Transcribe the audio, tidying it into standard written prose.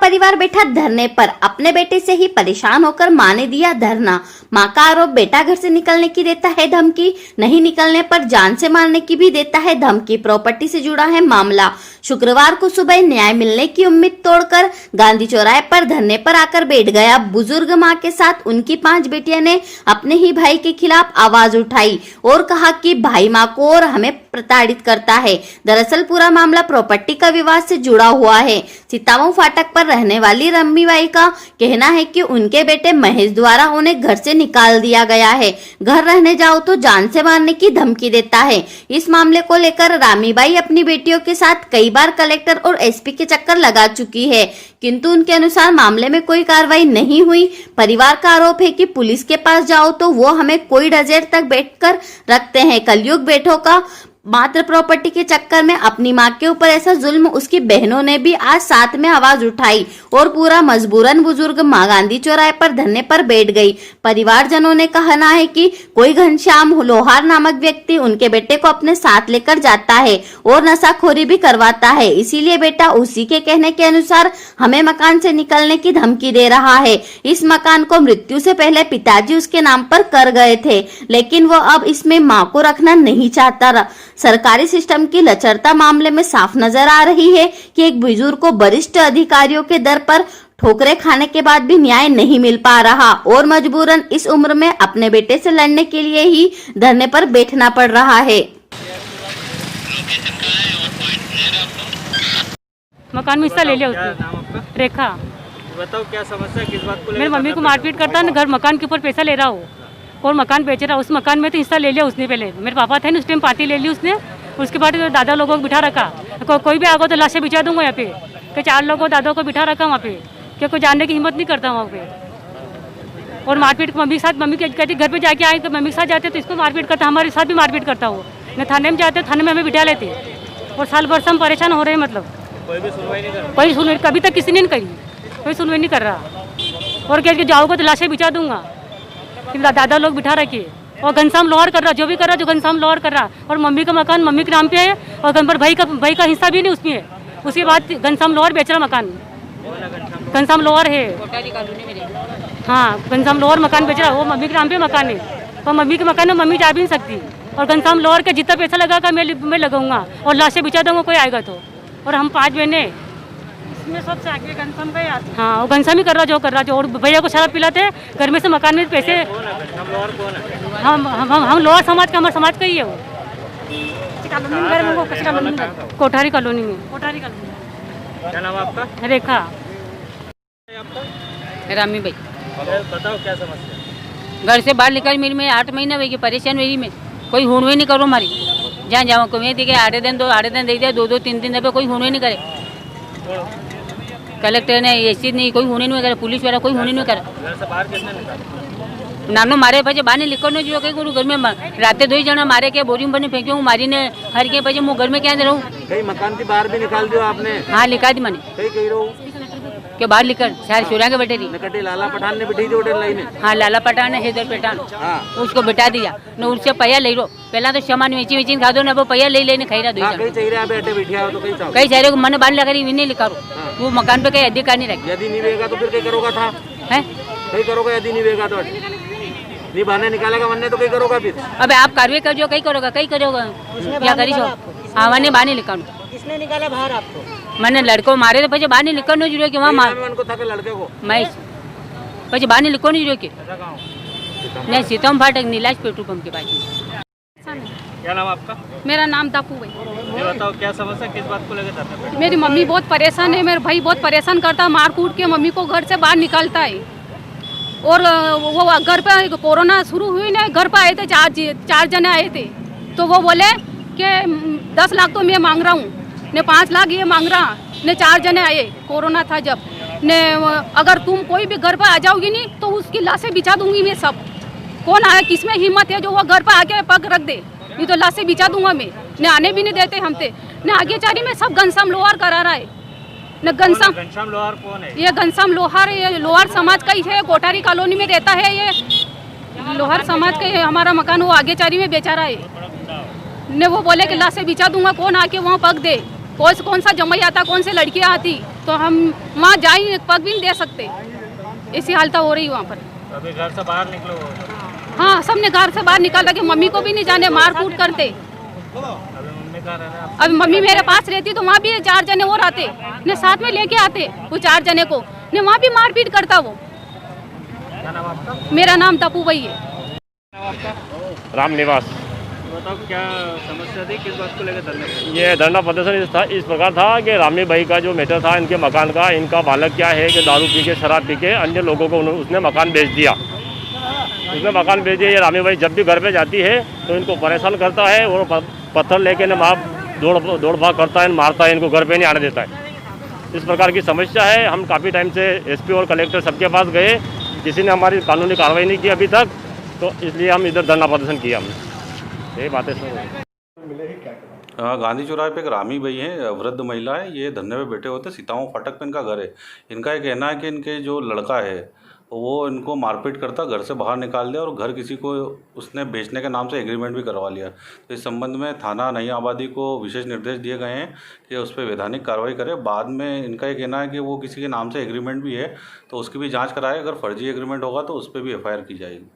परिवार बैठा धरने पर। अपने बेटे से ही परेशान होकर मां ने दिया धरना। मां का आरोप, बेटा घर से निकलने की देता है धमकी, नहीं निकलने पर जान से मारने की भी देता है धमकी। प्रॉपर्टी से जुड़ा है मामला। शुक्रवार को सुबह न्याय मिलने की उम्मीद तोड़कर गांधी चौराहे पर धरने पर आकर बैठ गया। बुजुर्ग मां के साथ उनकी 5 बेटियां ने अपने ही भाई के खिलाफ आवाज उठाई और कहा कि भाई मां को और हमें प्रताड़ित करता है। दरअसल पूरा मामला प्रॉपर्टी का विवाद से जुड़ा हुआ है। सीतामऊ फाटक पर रहने वाली रम्मीबाई का कहना है कि उनके बेटे महेश द्वारा उन्हें घर से निकाल दिया गया है। घर रहने जाओ तो जान से मारने की धमकी देता है। इस मामले को लेकर रामीबाई अपनी बेटियों के साथ कई बार कलेक्टर और एसपी के चक्कर लगा चुकी है, किंतु उनके अनुसार मामले में कोई कार्रवाई नहीं हुई। परिवार का आरोप है कि पुलिस के पास जाओ तो वो हमें कोई डजेर तक बैठकर रखते हैं। कलयुग बैठो का मात्र प्रॉपर्टी के चक्कर में अपनी मां के ऊपर ऐसा जुल्म उसकी बहनों ने भी आज साथ में आवाज उठाई और पूरा मजबूरन बुजुर्ग मां गांधी चौराहे पर धरने पर बैठ गई। परिवारजनों ने कहना है कि कोई घनश्याम लोहार नामक व्यक्ति उनके बेटे को अपने साथ लेकर जाता है और नशाखोरी भी करवाता है। इसीलिए बेटा उसी के कहने के अनुसार हमें मकान से निकलने की धमकी दे रहा है। इस मकान को मृत्यु से पहले पिताजी उसके नाम पर कर गए थे, लेकिन वो अब इसमें मां को रखना नहीं चाहता। सरकारी सिस्टम की लचरता मामले में साफ नजर आ रही है कि एक बुजुर्ग को वरिष्ठ अधिकारियों के दर पर ठोकरें खाने के बाद भी न्याय नहीं मिल पा रहा और मजबूरन इस उम्र में अपने बेटे से लड़ने के लिए ही धरने पर बैठना पड़ रहा है। मकान में हिस्सा ले लिया उसने। रेखा। बताओ क्या समस्या, किस बात को? मेरी मम्मी को मारपीट करता है ना, घर मकान के ऊपर पैसा ले रहा हो और मकान बेच रहा। उस मकान में तो हिस्सा ले लिया उसने। पहले मेरे पापा थे ना, उस टाइम पार्टी ले ली उसने। उसके बाद दादा लोगों को बिठा रखा। कोई भी आगे तो लाशें बिछा दूंगा यहाँ पे कि 4 लोगों दादा को बिठा रखा वहाँ पे कि कोई जानने की हिम्मत नहीं करता वहाँ पे। और मारपीट मम्मी के साथ, मम्मी कहती घर पे जाके आए तो मम्मी के साथ जाते तो इसको मारपीट करता, हमारे साथ भी मारपीट करता हो। न थाने में जाते, थाने में हमें बिठा लेते और साल भर से हम परेशान हो रहे हैं। मतलब कोई भी सुनवाई नहीं कर रहा। कोई सुनवाई कभी तक किसी ने नहीं करी, कोई सुनवाई नहीं कर रहा। और कह के जाओगे तो लाशें बिछा दूंगा। दादा लोग बिठा रखिए और घनश्याम लोहार कर रहा, जो भी कर रहा, जो घनश्याम लोहार कर रहा। और मम्मी का मकान मम्मी के नाम पे है और गनपर भाई का हिस्सा भी नहीं उसमें है। उसके बाद घनश्याम लोहार बेच रहा मकान। घनश्याम लोहार है, हाँ, घनश्याम लोहार मकान बेच रहा। वो मम्मी के नाम पे मकान है और मम्मी के मकान में मम्मी जा भी नहीं सकती। और घनश्याम लोहार का जितना पैसा लगा कर मैं लगाऊंगा और लाशें बिछा दूंगा कोई आएगा तो। और हम 5 बहने इसमें सबसे आगे घनश्याम भाई आते। हाँ, वो घनश्याम ही कर रहा जो कर रहा जो। और भैया को शराब पिलाते हैं घर में से, मकान में पैसे। हम लोअर समाज का, हमारे समाज का ही है वो। कोठारी कॉलोनी में। कोठारी कॉलोनी। क्या नाम है आपका? रेखा। रामी भाई। बताओ क्या समस्या? घर से बाहर निकल मेरी में 8 महीना हुई परेशान हुई में। कोई हुनवे नहीं करो हमारी, जहाँ जाओ को मैं देखे 8 दिन 2 8 दिन दे दिया, 2 3 दिन पे कोई हुनवे नहीं करे। कलेक्टर ने ऐसी नहीं, कोई होने नहीं करे, पुलिस वाला कोई होने नहीं करे। घर से बाहर किसने निकाला? नानो मारे પછી बाने निकलनो जो कई करू घर में राते 2 जना मारे के बोरी में बने फेंक्यो हूँ मारी ने हर के પછી मैं घर में क्या रहूँ। कई मकान के बाहर भी निकाल दियो आपने? हाँ निकाल दी मैंने। कई कही रहो के बाहर निकल सारे चोरा के बैठे रही। निकटे लाला पठान ने बिठी थी होटल लाइन। हाँ लाला पठान है, हैदर पठान, हाँ, उसको बिठा दिया न। उससे पैया ले लो, पहला तो सामान वेची वेची खा दो ना, वो पैया ले लेने खाई रहा 2 कई चाहिए आप बैठे बिठिया हो तो कई चाहो। कई सारे को मन बांध लगा रही नहीं लिखा वो मकान पे कहीं अधिकार नहीं रखी। यदि नहीं वेगा तो फिर कई करोगा था है, कई करोगा? यदि नहीं वेगा तो नहीं बहाने निकालेगा वरने तो कई करोगा फिर? अब आप कार्रवाई कर जो कई करोगा, कई करोगा क्या करी छो? हाँ मैंने बाहर निकालू। किसने निकाला बाहर आपको? मैंने लड़को मारे तो પછી बाहर नहीं निकलनो जुड़े कि वहाँ मार उनको था लड़के को मैं પછી बाहर नहीं निकलनो जुड़े कि नहीं सीतम फाटक नीलाश पेट्रोल पंप के पास। क्या नाम आपका? मेरा नाम दाकू है। ये बताओ क्या समस्या, किस बात को लेकर धरना पे? मेरी मम्मी बहुत परेशान है, मेरा भाई बहुत परेशान करता है, मार कूट के मम्मी को घर से बाहर निकालता है। और वो घर पे कोरोना शुरू हुई ना, घर पे आए थे 4 जने आए थे, तो वो बोले कि 10 लाख तो मैं मांग रहा हूँ ने 5 लाख ये मांग रहा ने। 4 जने आए, कोरोना था जब ने। अगर तुम कोई भी घर पर आ जाओगी नहीं तो उसकी लाशें बिछा दूंगी मैं सब। कौन आए, किसमें हिम्मत है जो वो घर पर आके पग रख दे, नहीं तो लाशें बिछा दूंगा मैं ने। आने भी नहीं देते हमसे ने। आगे चारी में सब घनश्याम लोहार करा रहा है न। घनश्याम लोहार कौन है? ये घनश्याम लोहार, ये लोहार समाज का ही है, कोठारी कॉलोनी में रहता है। ये लोहार समाज का है। हमारा मकान वो आगे चारी में बेचा रहा है ने। वो बोले कि लाशें बिछा दूंगा, कौन आके वहाँ पग दे, कौन सा जमाई आता, कौन से लड़कियाँ आती तो तो हम वहाँ जा ही पग भी नहीं दे सकते, ऐसी हालत हो रही वहाँ पर। अभी घर से बाहर निकलो। हाँ, सबने घर से बाहर निकाल लगे, मम्मी को भी नहीं जाने, मार कूट करते। अभी मम्मी कहाँ रहना है? अब मम्मी मेरे पास रहती तो वहाँ भी 4 जने और आते, ने साथ में लेके आते वो 4 जने को, ने वहाँ भी मारपीट करता वो। क्या नाम आपका? मेरा नाम तपू भाई है। राम निवास। बताओ क्या समस्या थी, किस बात को लेकर धरने पे? ये धरना प्रदर्शन इस प्रकार था कि रामी भाई का जो मैटर था इनके मकान का, इनका बालक क्या है कि दारू पी के शराब पी के अन्य लोगों को उसने मकान बेच दिया। उसने मकान बेच दिया। ये रामी भाई जब भी घर पे जाती है तो इनको परेशान करता है और पत्थर लेके न वहाँ दौड़ भाग करता है, मारता है, इनको घर पे नहीं आने देता है। इस प्रकार की समस्या है। हम काफ़ी टाइम से एसपी और कलेक्टर सबके पास गए, किसी ने हमारी कानूनी कार्रवाई नहीं की अभी तक, तो इसलिए हम इधर धरना प्रदर्शन किया हमने। यही बातें सुन। गांधी चौराहे पे एक रामी भाई हैं, वृद्ध महिला है। ये धरने पे बैठे होते, सीताओं फाटक पे इनका घर है। इनका ये कहना है कि इनके जो लड़का है वो इनको मारपीट करता, घर से बाहर निकाल दिया और घर किसी को उसने बेचने के नाम से एग्रीमेंट भी करवा लिया। तो इस संबंध में थाना नई आबादी को विशेष निर्देश दिए गए हैं कि उस पर वैधानिक कार्रवाई करे। बाद में इनका ये कहना है कि वो किसी के नाम से एग्रीमेंट भी है तो उसकी भी जाँच कराए, अगर फर्जी एग्रीमेंट होगा तो उस पर भी FIR की जाएगी।